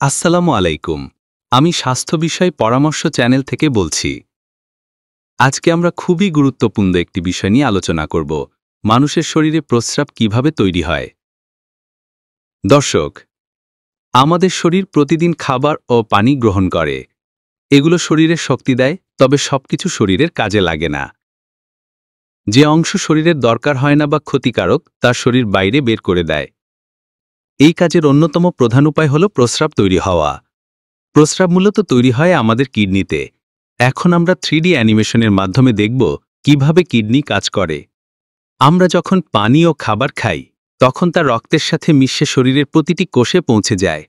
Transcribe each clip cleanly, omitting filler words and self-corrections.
আসসালামু আলাইকুম। আমি স্বাস্থ্য বিষয় পরামর্শ চ্যানেল থেকে বলছি। আজকে আমরা খুবই গুরুত্বপূর্ণ একটি বিষয় নিয়ে আলোচনা করব। মানুষের শরীরে প্রস্রাব কিভাবে তৈরি হয়। দর্শক, আমাদের শরীর প্রতিদিন খাবার ও পানি গ্রহণ করে। এগুলো শরীরে শক্তি দেয়, তবে সবকিছু শরীরের কাজে লাগে না। যে অংশ শরীরের দরকার হয় না বা ক্ষতিকারক, তা শরীর বাইরে বের করে দেয়। এই কাজের অন্যতম প্রধান উপায় হল প্রস্রাব তৈরি হওয়া। প্রস্রাব মূলত তৈরি হয় আমাদের কিডনিতে। এখন আমরা 3D অ্যানিমেশনের মাধ্যমে দেখব কিভাবে কিডনি কাজ করে। আমরা যখন পানি ও খাবার খাই, তখন তা রক্তের সাথে মিশে শরীরের প্রতিটি কোষে পৌঁছে যায়।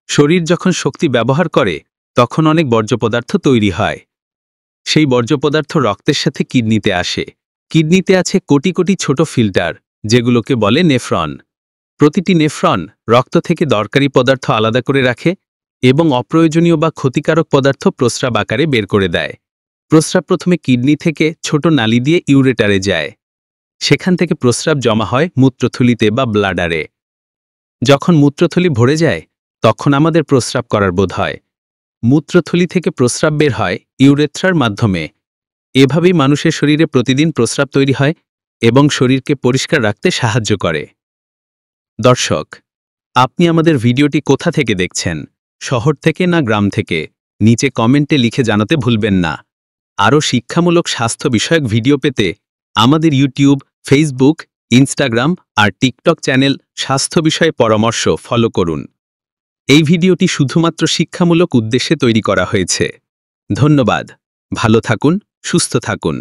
শরীর যখন শক্তি ব্যবহার করে, তখন অনেক বর্জ্য পদার্থ তৈরি হয়। সেই বর্জ্য পদার্থ রক্তের সাথে কিডনিতে আসে। কিডনিতে আছে কোটি কোটি ছোট ফিল্টার, যেগুলোকে বলে নেফ্রন। প্রতিটি নেফ্রন রক্ত থেকে দরকারি পদার্থ আলাদা করে রাখে এবং অপ্রয়োজনীয় বা ক্ষতিকারক পদার্থ প্রস্রাব আকারে বের করে দেয়। প্রস্রাব প্রথমে কিডনি থেকে ছোট নালি দিয়ে ইউরেটারে যায়। সেখান থেকে প্রস্রাব জমা হয় মূত্রথলিতে বা ব্লাডারে। যখন মূত্রথলি ভরে যায়, তখন আমাদের প্রস্রাব করার বোধ হয়। মূত্রথলি থেকে প্রস্রাব বের হয় ইউরেথ্রার মাধ্যমে। এভাবেই মানুষের শরীরে প্রতিদিন প্রস্রাব তৈরি হয় এবং শরীরকে পরিষ্কার রাখতে সাহায্য করে। দর্শক, আপনি আমাদের ভিডিওটি কোথা থেকে দেখছেন? শহর থেকে না গ্রাম থেকে? নিচে কমেন্টে লিখে জানাতে ভুলবেন না। আরও শিক্ষামূলক স্বাস্থ্য বিষয়ক ভিডিও পেতে আমাদের ইউটিউব, ফেসবুক, ইনস্টাগ্রাম আর টিকটক চ্যানেল স্বাস্থ্য বিষয়ে পরামর্শ ফলো করুন। এই ভিডিওটি শুধুমাত্র শিক্ষামূলক উদ্দেশ্যে তৈরি করা হয়েছে। ধন্যবাদ। ভালো থাকুন, সুস্থ থাকুন।